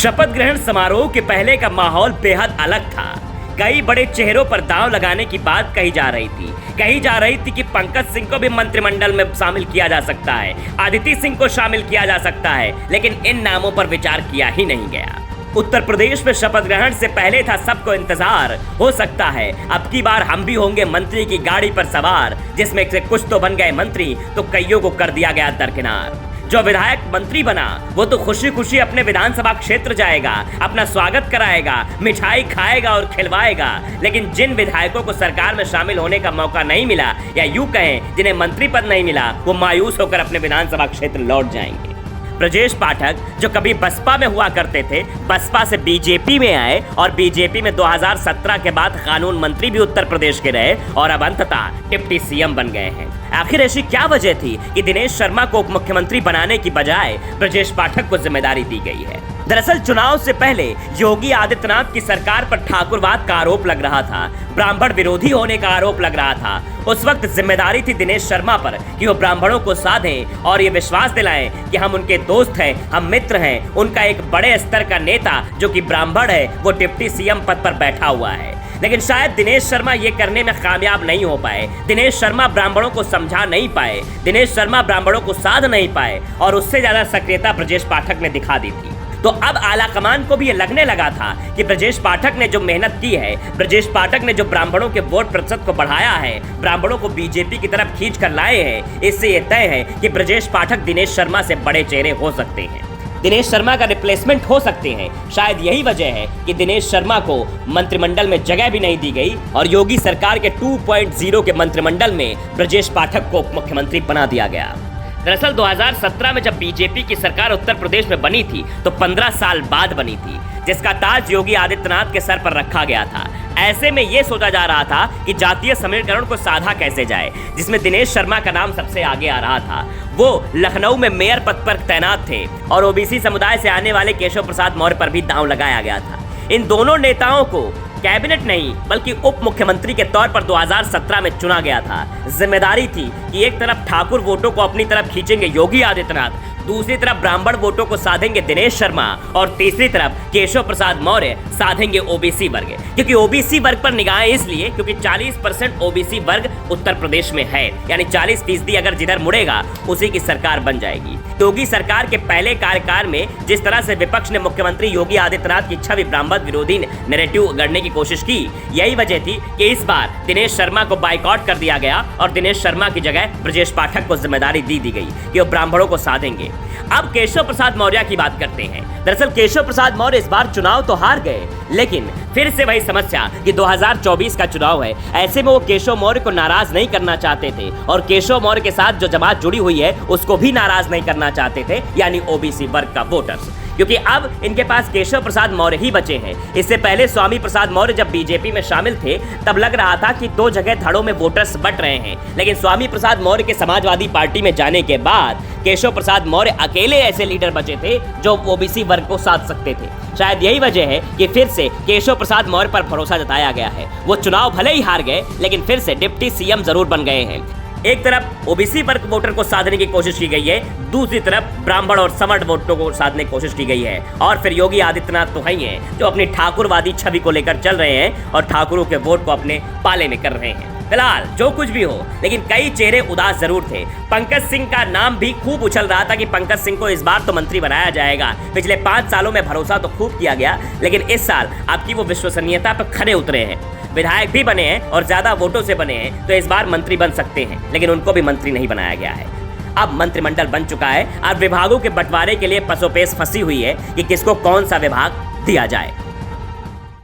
शपथ ग्रहण समारोह के पहले का माहौल बेहद अलग था। कई बड़े चेहरों पर दांव लगाने की बात कही जा रही थी कि पंकज सिंह को भी मंत्रिमंडल में शामिल किया जा सकता है, अदिति सिंह को शामिल किया जा सकता है, लेकिन इन नामों पर विचार किया ही नहीं गया। उत्तर प्रदेश में शपथ ग्रहण से पहले था सबको इंतजार, हो सकता है अब की बार हम भी होंगे मंत्री की गाड़ी पर सवार, जिसमें से कुछ तो बन गए मंत्री तो कईयों को कर दिया गया दरकिनार। जो विधायक मंत्री बना वो तो खुशी खुशी अपने विधानसभा क्षेत्र जाएगा, अपना स्वागत कराएगा, मिठाई खाएगा और खिलवाएगा, लेकिन जिन विधायकों को सरकार में शामिल होने का मौका नहीं मिला या यूं कहें जिन्हें मंत्री पद नहीं मिला, वो मायूस होकर अपने विधानसभा क्षेत्र लौट जाएंगे। ब्रजेश पाठक जो कभी बसपा में हुआ करते थे, बसपा से बीजेपी में आए और बीजेपी में 2017 के बाद कानून मंत्री भी उत्तर प्रदेश के रहे और अब अंततः डिप्टी सीएम बन गए हैं। आखिर ऐसी क्या वजह थी कि दिनेश शर्मा को उप मुख्यमंत्री बनाने की बजाय ब्रजेश पाठक को जिम्मेदारी दी गई है? दरअसल चुनाव से पहले योगी आदित्यनाथ की सरकार पर ठाकुरवाद का आरोप लग रहा था, ब्राह्मण विरोधी होने का आरोप लग रहा था। उस वक्त जिम्मेदारी थी दिनेश शर्मा पर कि वो ब्राह्मणों को साधें और ये विश्वास दिलाएं कि हम उनके दोस्त हैं, हम मित्र हैं। उनका एक बड़े स्तर का नेता जो कि ब्राह्मण है वो डिप्टी सीएम पद पर बैठा हुआ है, लेकिन शायद दिनेश शर्मा ये करने में कामयाब नहीं हो पाए। दिनेश शर्मा ब्राह्मणों को समझा नहीं पाए, दिनेश शर्मा ब्राह्मणों को साध नहीं पाए और उससे ज्यादा सक्रियता ब्रजेश पाठक ने दिखा दी थी। तो अब आला कमान को भी ये लगने लगा था कि ब्रजेश पाठक ने जो मेहनत की है, ब्रजेश पाठक ने जो ब्राह्मणों के वोट प्रतिशत को बढ़ाया है, ब्राह्मणों को बीजेपी की तरफ खींच कर लाए हैं, इससे ये तय है कि ब्रजेश पाठक दिनेश शर्मा से बड़े चेहरे हो सकते हैं, दिनेश शर्मा का रिप्लेसमेंट हो सकते हैं। शायद यही वजह है कि दिनेश शर्मा को मंत्रिमंडल में जगह भी नहीं दी गई और योगी सरकार के 2.0 के मंत्रिमंडल में ब्रजेश पाठक को उप मुख्यमंत्री बना दिया गया। दरअसल 2017 में जब बीजेपी की सरकार उत्तर प्रदेश में बनी थी तो 15 साल बाद बनी थी, जिसका ताज योगी आदित्यनाथ के सर पर रखा गया था। ऐसे में यह सोचा जा रहा था कि जातीय समीकरण को साधा कैसे जाए, जिसमें दिनेश शर्मा का नाम सबसे आगे आ रहा था। वो लखनऊ में मेयर पद पर तैनात थे और ओबीसी समुदाय से आने वाले केशव प्रसाद मौर्य पर भी दांव लगाया गया था। इन दोनों नेताओं को कैबिनेट नहीं बल्कि उप मुख्यमंत्री के तौर पर 2017 में चुना गया था। जिम्मेदारी थी कि एक तरफ ठाकुर वोटों को अपनी तरफ खींचेंगे योगी आदित्यनाथ, दूसरी तरफ ब्राह्मण वोटों को साधेंगे दिनेश शर्मा और तीसरी तरफ केशव प्रसाद मौर्य साधेंगे ओबीसी वर्ग। क्योंकि ओबीसी वर्ग पर निगाहें इसलिए क्योंकि 40% ओबीसी वर्ग उत्तर प्रदेश में है, यानी 40% अगर जिधर मुड़ेगा उसी की सरकार बन जाएगी। योगी सरकार के पहले कार्यकाल में जिस तरह से विपक्ष ने मुख्यमंत्री योगी आदित्यनाथ की छवि ब्राह्मण विरोधी नैरेटिव गढ़ने की कोशिश की, यही वजह थी कि इस बार दिनेश शर्मा को बाइकआउट कर दिया गया और दिनेश शर्मा की जगह ब्रजेश पाठक को जिम्मेदारी दी गई कि वो ब्राह्मणों को साधेंगे। अब केशव प्रसाद मौर्य की बात करते हैं। दरअसल केशव प्रसाद मौर्य इस बार चुनाव तो हार गए, लेकिन फिर से वही समस्या कि 2024 का चुनाव है, ऐसे में वो केशव मौर्य को नाराज नहीं करना चाहते थे और केशव मौर्य के साथ जो जमात जुड़ी हुई है उसको भी नाराज नहीं करना चाहते थे, यानी ओबीसी वर्ग का वोटर्स। क्योंकि अब इनके पास केशव प्रसाद मौर्य ही बचे हैं। इससे पहले स्वामी प्रसाद मौर्य जब बीजेपी में शामिल थे तब लग रहा था कि दो जगह धड़ों में वोटर्स बट रहे हैं, लेकिन स्वामी प्रसाद मौर्य के समाजवादी पार्टी में जाने के बाद केशव प्रसाद मौर्य अकेले ऐसे लीडर बचे थे जो ओबीसी वर्ग को साध सकते थे। शायद यही वजह है कि फिर से केशव प्रसाद मौर्य पर भरोसा जताया गया है। वो चुनाव भले ही हार गए लेकिन फिर से डिप्टी सीएम जरूर बन गए हैं। एक तरफ ओबीसी वर्ग वोटर को साधने की कोशिश की गई है, दूसरी तरफ ब्राह्मण और समर्थ वोटरों को साधने की कोशिश की गई है। और फिर योगी आदित्यनाथ तो ही हैं जो अपनी ठाकुरवादी छवि को लेकर चल रहे हैं और ठाकुरों के वोट को अपने पाले में कर रहे हैं। फिलहाल जो कुछ भी हो, लेकिन कई चेहरे उदास जरूर थे। पंकज सिंह का नाम भी खूब उछल रहा था कि पंकज सिंह को इस बार तो मंत्री बनाया जाएगा। पिछले 5 सालों में भरोसा तो खूब किया गया, लेकिन इस साल आपकी वो विश्वसनीयता पर खरे उतरे हैं, विधायक भी बने हैं और ज्यादा वोटों से बने हैं, तो इस बार मंत्री बन सकते हैं, लेकिन उनको भी मंत्री नहीं बनाया गया है। अब मंत्रिमंडल बन चुका है, अब विभागों के बंटवारे के लिए पसोपेश फंसी हुई है कि किसको कौन सा विभाग दिया जाए।